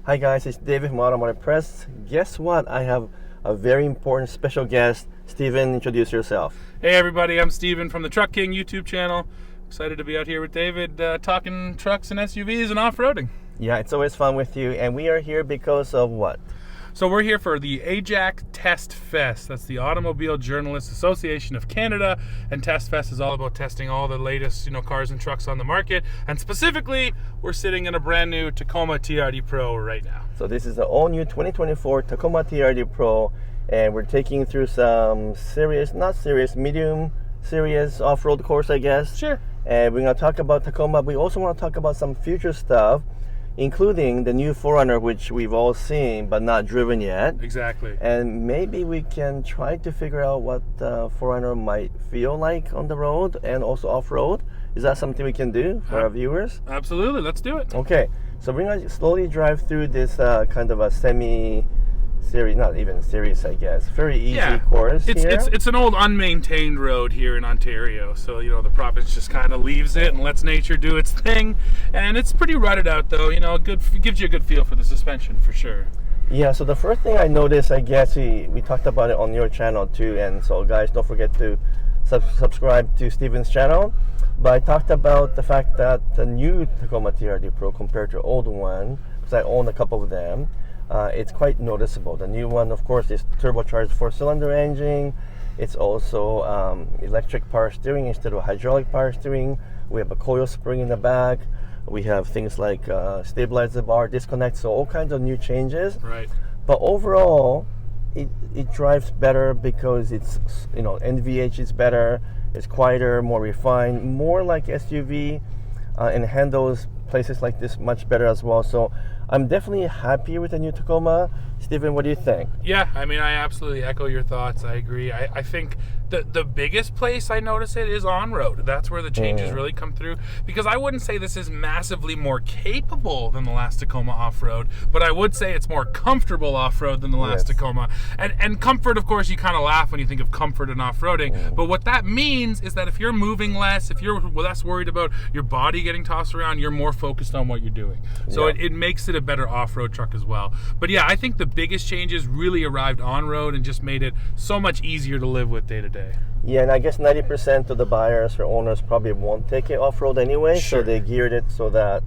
Hi guys, it's David from Automotive Press. Guess what? I have a very important special guest. Steven, introduce yourself. Hey everybody, I'm Steven from the Truck King YouTube channel. Excited to be out here with David talking trucks and SUVs and off-roading. Yeah, it's always fun with you. And we are here because of what? So we're here for the AJAC Test Fest. That's the Automobile Journalists Association of Canada, and Test Fest is all about testing all the latest, cars and trucks on the market. And specifically, we're sitting in a brand new Tacoma TRD Pro right now. So this is the all-new 2024 Tacoma TRD Pro, and we're taking through some medium serious off-road course, I guess. Sure. And we're going to talk about Tacoma. We also want to talk about some future stuff, including the new 4RUNNER, which we've all seen but not driven yet. Exactly. And maybe we can try to figure out what 4RUNNER might feel like on the road and also off-road. Is that something we can do for our viewers? Absolutely, let's do it. Okay, so we're going to slowly drive through this kind of a semi-series, not even series, I guess. Very easy course here. It's an old unmaintained road here in Ontario, so the province just kind of leaves it and lets nature do its thing. And it's pretty rutted out, though. It gives you a good feel for the suspension for sure. Yeah, so the first thing I noticed, I guess we talked about it on your channel too, and so guys, don't forget to subscribe to Steven's channel. But I talked about the fact that the new Tacoma TRD Pro compared to the old one, because I own a couple of them, it's quite noticeable. The new one, of course, is turbocharged 4-cylinder engine. It's also electric power steering instead of hydraulic power steering. We have a coil spring in the back. We have things like stabilizer bar, disconnect, so all kinds of new changes. Right. But overall, it drives better because it's, NVH is better, it's quieter, more refined, more like SUV, and handles places like this much better as well. So I'm definitely happy with the new Tacoma. Steven, what do you think? Yeah, I absolutely echo your thoughts. I agree. I think the biggest place I notice it is on-road. That's where the changes really come through, because I wouldn't say this is massively more capable than the last Tacoma off-road, but I would say it's more comfortable off-road than the last Tacoma. And comfort, of course, you kind of laugh when you think of comfort and off-roading, but what that means is that if you're moving less, if you're less worried about your body getting tossed around, you're more focused on what you're doing. So it makes it a better off-road truck as well. But yeah, I think the biggest changes really arrived on-road and just made it so much easier to live with day to day. Yeah, and I guess 90% of the buyers or owners probably won't take it off-road anyway, so they geared it so that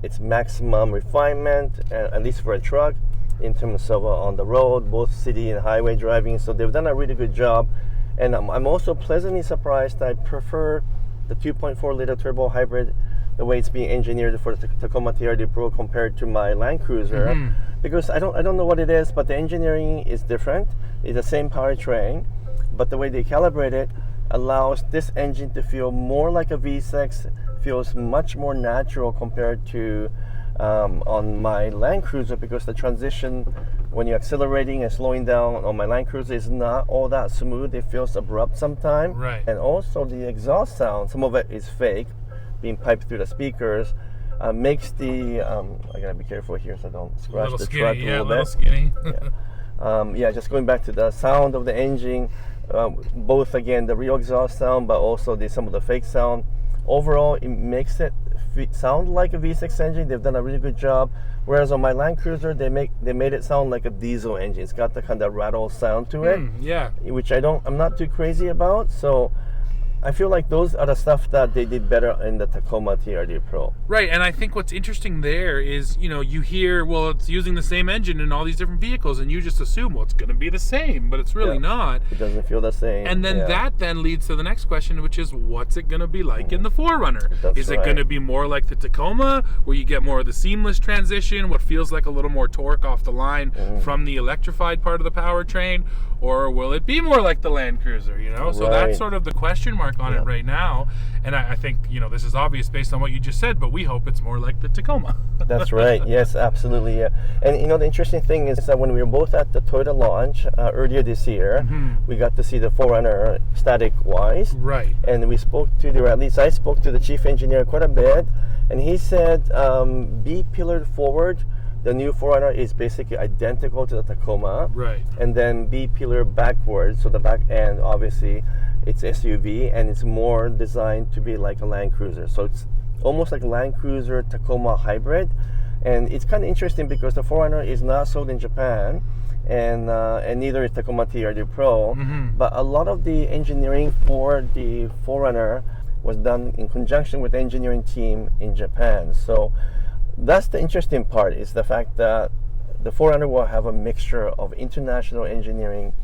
it's maximum refinement, at least for a truck, in terms of on the road, both city and highway driving. So they've done a really good job. And I'm also pleasantly surprised. I prefer the 2.4-liter turbo hybrid, the way it's being engineered for the Tacoma TRD Pro compared to my Land Cruiser, because I don't know what it is, but the engineering is different. It's the same powertrain, but the way they calibrate it allows this engine to feel more like a V6, feels much more natural compared to on my Land Cruiser, because the transition when you're accelerating and slowing down on my Land Cruiser is not all that smooth. It feels abrupt sometimes. Right. And also the exhaust sound, some of it is fake, being piped through the speakers, makes the I gotta be careful here so I don't scratch the truck a little bit. Skinny. Just going back to the sound of the engine, both again the real exhaust sound, but also some of the fake sound. Overall, it makes it sound like a V6 engine. They've done a really good job. Whereas on my Land Cruiser, they made it sound like a diesel engine. It's got the kind of rattle sound to it, which I'm not too crazy about. So I feel like those are the stuff that they did better in the Tacoma TRD Pro. Right, and I think what's interesting there is, you hear, well, it's using the same engine in all these different vehicles, and you just assume, well, it's going to be the same, but it's really not. It doesn't feel the same. And then that then leads to the next question, which is, what's it going to be like in the 4RUNNER? Is it going to be more like the Tacoma, where you get more of the seamless transition, what feels like a little more torque off the line from the electrified part of the powertrain? Or will it be more like the Land Cruiser, So that's sort of the question mark on it right now. And I think, this is obvious based on what you just said, but we hope it's more like the Tacoma. That's right. Yes, absolutely. Yeah. And, the interesting thing is that when we were both at the Toyota launch earlier this year, we got to see the 4RUNNER static-wise. Right. And we spoke to, or at least I spoke to the chief engineer quite a bit, and he said B-pillared forward, the new 4RUNNER is basically identical to the Tacoma. Right. And then B-pillar backwards, so the back end, obviously, it's SUV, and it's more designed to be like a Land Cruiser. So it's almost like a Land Cruiser Tacoma hybrid. And it's kind of interesting because the 4Runner is not sold in Japan, and neither is Tacoma TRD Pro. But a lot of the engineering for the 4Runner was done in conjunction with the engineering team in Japan. So that's the interesting part, is the fact that the 4Runner will have a mixture of international engineering,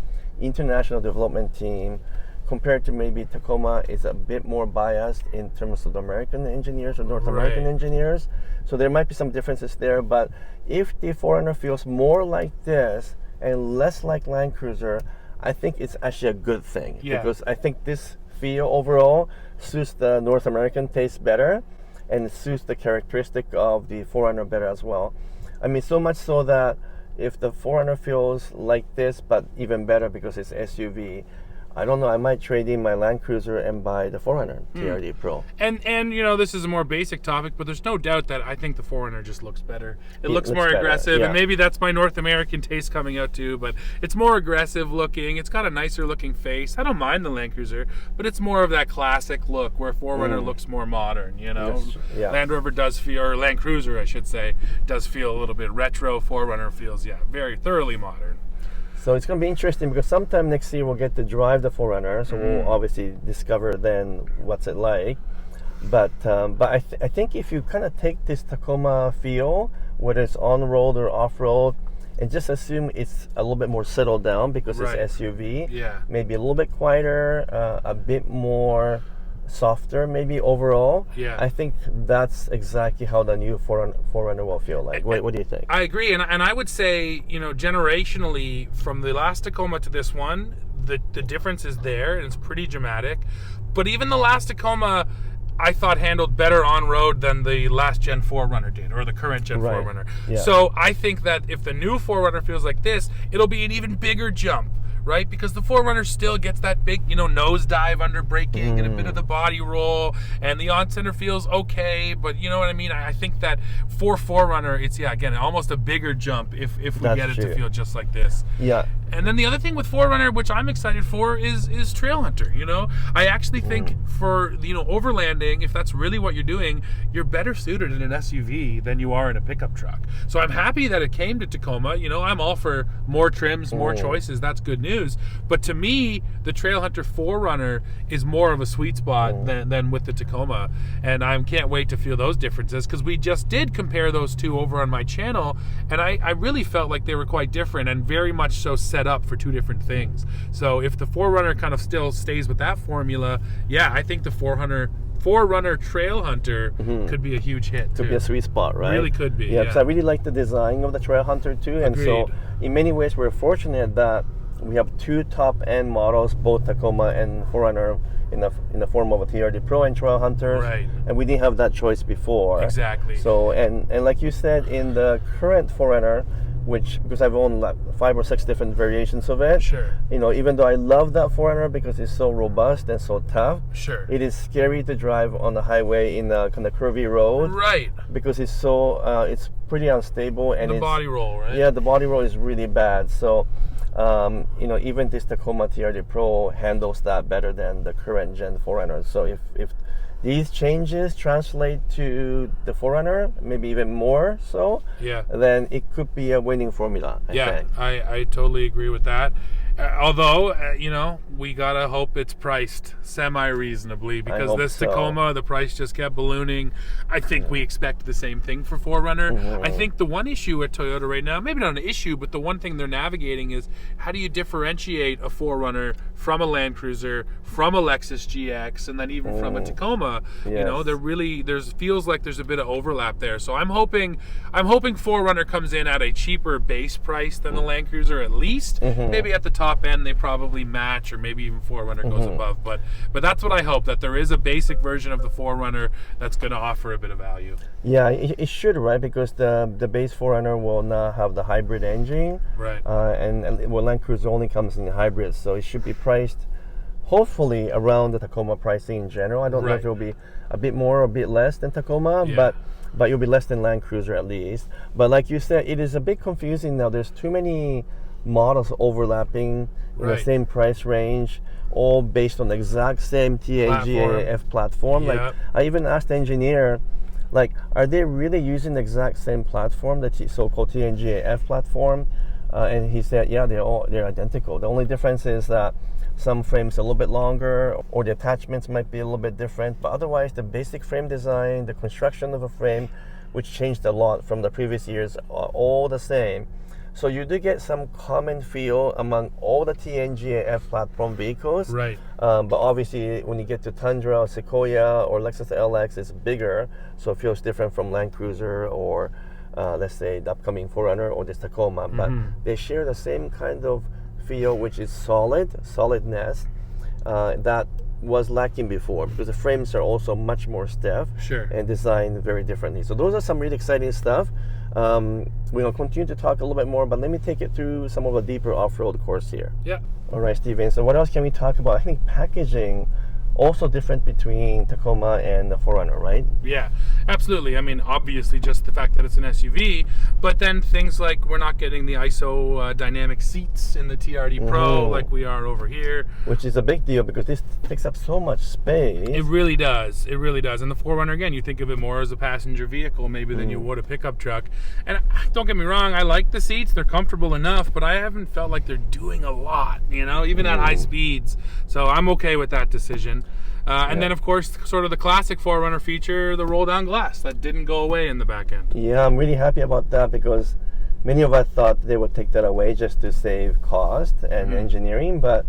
international development team, compared to maybe Tacoma is a bit more biased in terms of the American engineers or North American engineers. So there might be some differences there, but if the 4Runner feels more like this and less like Land Cruiser, I think it's actually a good thing. Because I think this feel overall suits the North American taste better, and it suits the characteristic of the 4Runner better as well. I mean, so much so that if the 4Runner feels like this, but even better because it's SUV, I don't know, I might trade in my Land Cruiser and buy the 4Runner TRD Pro. And you know, this is a more basic topic, but there's no doubt that I think the 4Runner just looks better. It looks more aggressive, and maybe that's my North American taste coming out too, but it's more aggressive looking. It's got a nicer looking face. I don't mind the Land Cruiser, but it's more of that classic look where 4Runner looks more modern, you know? Land Rover does feel, or Land Cruiser I should say, does feel a little bit retro. 4Runner feels, very thoroughly modern. So it's going to be interesting because sometime next year we'll get to drive the 4Runner, so we'll obviously discover then what's it like. But I think if you kind of take this Tacoma feel, whether it's on-road or off-road, and just assume it's a little bit more settled down because it's SUV, maybe a little bit quieter, a bit more softer maybe overall. I think that's exactly how the new 4Runner will feel like. What do you think? I agree, and I would say, you know, generationally from the last Tacoma to this one, the difference is there, and it's pretty dramatic. But even the last Tacoma, I thought handled better on road than the last Gen 4Runner did, or the current Gen 4Runner. So I think that if the new 4Runner feels like this, it'll be an even bigger jump. Right, because the 4Runner still gets that big, you know, nosedive under braking and a bit of the body roll, and the on-center feels okay, but you know what I mean? I think that for 4Runner, it's, again, almost a bigger jump if we get it to feel just like this. And then the other thing with 4Runner, which I'm excited for, is Trail Hunter, you know? I actually think for, you know, overlanding, if that's really what you're doing, you're better suited in an SUV than you are in a pickup truck. So I'm happy that it came to Tacoma. You know, I'm all for more trims, more choices. That's good news. But to me, the Trail Hunter 4Runner is more of a sweet spot than with the Tacoma. And I can't wait to feel those differences, because we just did compare those two over on my channel, and I really felt like they were quite different and very much so set up for two different things. So if the 4Runner kind of still stays with that formula, I think the 4Runner Trail Hunter could be a huge hit. Could be a sweet spot, right? Really could be. Yeah, because I really like the design of the Trail Hunter too. And so in many ways we're fortunate that we have two top-end models, both Tacoma and 4Runner, in the form of a TRD Pro and Trail Hunters. And we didn't have that choice before. So and like you said, in the current 4Runner, which, because I've owned like 5 or 6 different variations of it. You know, even though I love that 4Runner because it's so robust and so tough, it is scary to drive on the highway in a kind of curvy road. Because it's so, it's pretty unstable, and the body roll, the body roll is really bad. So, you know, even this Tacoma TRD Pro handles that better than the current Gen 4Runner. So if these changes translate to the 4Runner, maybe even more so, then it could be a winning formula, I think. I totally agree with that. Although, you know, we gotta hope it's priced semi-reasonably, because this Tacoma, the price just kept ballooning. I think we expect the same thing for 4Runner. I think the one issue at Toyota right now, maybe not an issue, but the one thing they're navigating is, how do you differentiate a 4Runner from a Land Cruiser, from a Lexus GX, and then even from a Tacoma? You know, feels like there's a bit of overlap there. So I'm hoping 4Runner comes in at a cheaper base price than the Land Cruiser, at least. Maybe at the top end they probably match, or maybe even 4Runner goes above, but that's what I hope, that there is a basic version of the 4Runner that's going to offer a bit of value. It should, right? Because the base 4Runner will not have the hybrid engine, and Land Cruiser only comes in hybrid, so it should be priced hopefully around the Tacoma pricing in general. I don't know if it'll be a bit more or a bit less than Tacoma, but you'll be less than Land Cruiser at least. But like you said, it is a bit confusing now. There's too many models overlapping in the same price range, all based on the exact same TAGAF platform. Like, I even asked the engineer, Like, are they really using the exact same platform, the so-called TNGA-F platform? And he said, yeah, they're identical. The only difference is that some frames are a little bit longer, or the attachments might be a little bit different. But otherwise, the basic frame design, the construction of a frame, which changed a lot from the previous years, are all the same. So you do get some common feel among all the TNGA-F platform vehicles. Right. But obviously, when you get to Tundra, Sequoia, or Lexus LX, it's bigger, so it feels different from Land Cruiser or let's say the upcoming 4Runner or this Tacoma. But they share the same kind of feel, which is solidness that was lacking before, because the frames are also much more stiff and designed very differently. So those are some really exciting stuff. We're going to continue to talk a little bit more, but let me take it through some of the deeper off-road course here. Yeah. All right, Steven. So what else can we talk about? I think packaging also different between Tacoma and the 4Runner, right? Yeah, absolutely. I mean, obviously just the fact that it's an SUV, but then things like we're not getting the ISO dynamic seats in the TRD Pro like we are over here. Which is a big deal because this takes up so much space. It really does. It really does. And the 4Runner, again, you think of it more as a passenger vehicle maybe than you would a pickup truck. And don't get me wrong, I like the seats. They're comfortable enough, but I haven't felt like they're doing a lot, you know, even at high speeds. So I'm okay with that decision. And then, of course, sort of the classic 4Runner feature, the roll-down glass. That didn't go away in the back end. Yeah, I'm really happy about that because many of us thought they would take that away just to save cost and engineering, but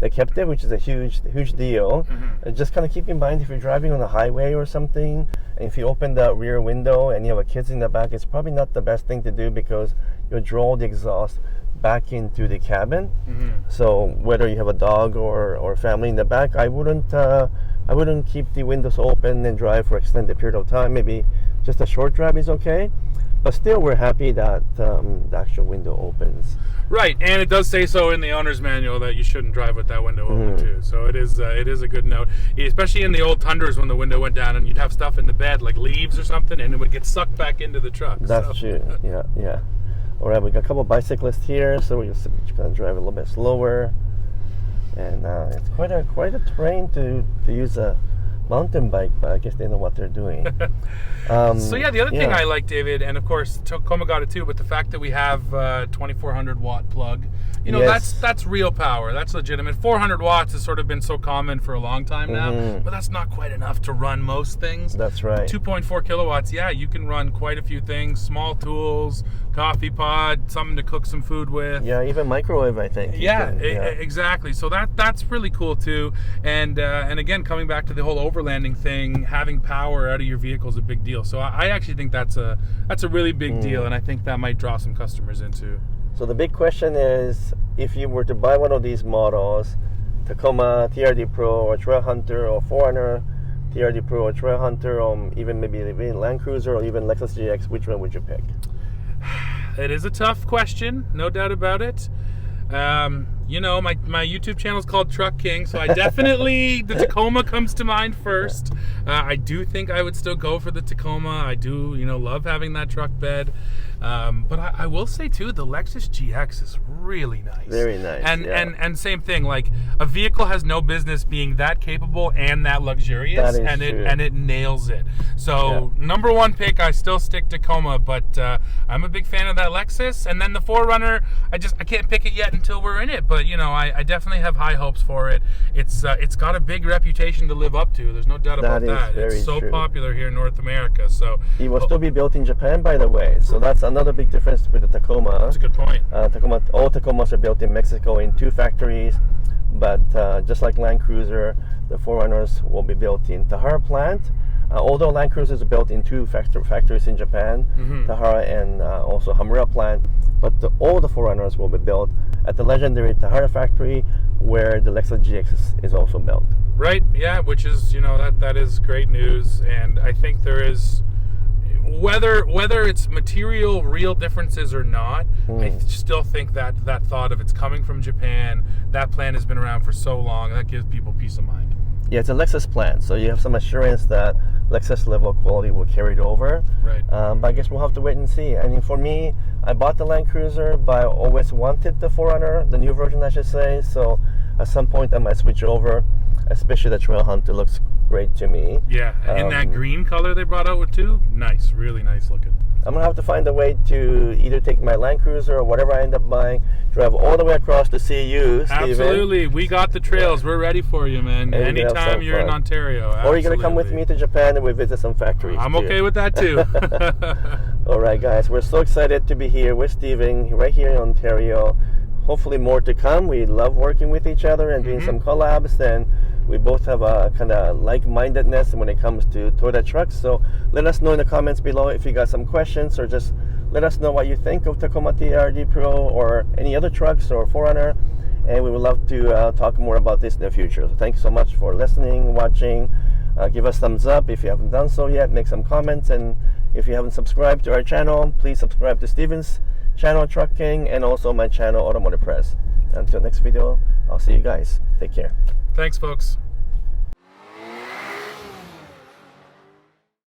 they kept it, which is a huge deal. Just kind of keep in mind if you're driving on a highway or something, and if you open the rear window and you have kids in the back, it's probably not the best thing to do because you'll draw the exhaust back into the cabin. So whether you have a dog or family in the back, I wouldn't keep the windows open and drive for extended period of time. Maybe just a short drive is okay, but still we're happy that the actual window opens. Right, and it does say so in the owner's manual that you shouldn't drive with that window open too. So it is a good note, especially in the old Tundras when the window went down and you'd have stuff in the bed like leaves or something, and it would get sucked back into the truck. That's true. Yeah. All right, we got a couple of bicyclists here, so we're just going to drive a little bit slower. And it's quite a terrain to use a mountain bike, but I guess they know what they're doing. So yeah, the other thing I like, David, and of course Tacoma got it too, but the fact that we have 2400 watt plug, you know, that's real power. That's legitimate. 400 watts has sort of been so common for a long time now, but that's not quite enough to run most things. That's right. 2.4 kilowatts, yeah, you can run quite a few things, small tools, coffee pod, something to cook some food with. Yeah, even microwave, I think. Exactly. So that's really cool too. And again, coming back to the whole overlanding thing, having power out of your vehicle is a big deal. So I actually think that's a really big deal, and I think that might draw some customers into. So the big question is, if you were to buy one of these models, Tacoma TRD Pro or Trail Hunter or 4Runner TRD Pro or Trail Hunter, or even maybe Land Cruiser or even Lexus GX, which one would you pick? It is a tough question, no doubt about it. You know, my YouTube channel is called Truck King, so I definitely, the Tacoma comes to mind first. I do think I would still go for the Tacoma. I do, love having that truck bed. But I will say too, the Lexus GX is really nice. Very nice. And same thing, like a vehicle has no business being that capable and that luxurious, that is true. it nails it. So number one pick, I still stick Tacoma, but I'm a big fan of that Lexus. And then the 4Runner, I can't pick it yet until we're in it, but I definitely have high hopes for it. It's got a big reputation to live up to. There's no doubt about that. It's so popular here in North America. So it will still be built in Japan, by the way. So that's another big difference with the Tacoma. That's a good point. All Tacomas are built in Mexico in 2 factories, but just like Land Cruiser, the 4Runners will be built in Tahara plant. Although Land Cruisers are built in 2 factories in Japan, Tahara and also Hamura plant, but all the 4Runners will be built at the legendary Tahara factory, where the Lexus GX is also built. Right, yeah, which is, that is great news, and I think there is, whether it's material real differences or not, I still think that thought of it's coming from Japan, that plan has been around for so long, that gives people peace of mind. Yeah, it's a Lexus plant, so you have some assurance that Lexus level quality will carry it over. Right. But I guess we'll have to wait and see. I mean, for me, I bought the Land Cruiser, but I always wanted the 4Runner, the new version, I should say. So at some point, I might switch over. Especially the Trail Hunter looks great to me. Yeah, and in that green color they brought out with too, nice, really nice looking. I'm gonna have to find a way to either take my Land Cruiser or whatever I end up buying, drive all the way across to see you, Steven. Absolutely, we got the trails. We're ready for you, man. And Anytime you're in Ontario. Absolutely. Or you're gonna come with me to Japan and we visit some factories. I'm okay with that too. All right, guys, we're so excited to be here with Steven right here in Ontario. Hopefully more to come. We love working with each other and doing some collabs, and we both have a kind of like-mindedness when it comes to Toyota trucks. So let us know in the comments below if you got some questions, or just let us know what you think of Tacoma TRD Pro or any other trucks or 4Runner, and we would love to talk more about this in the future. So thanks so much for listening, watching. Give us thumbs up if you haven't done so yet. Make some comments, and if you haven't subscribed to our channel, please subscribe to Steven's channel, Truck King, and also my channel, Automotive Press. Until next video, I'll see you guys. Take care. Thanks, folks.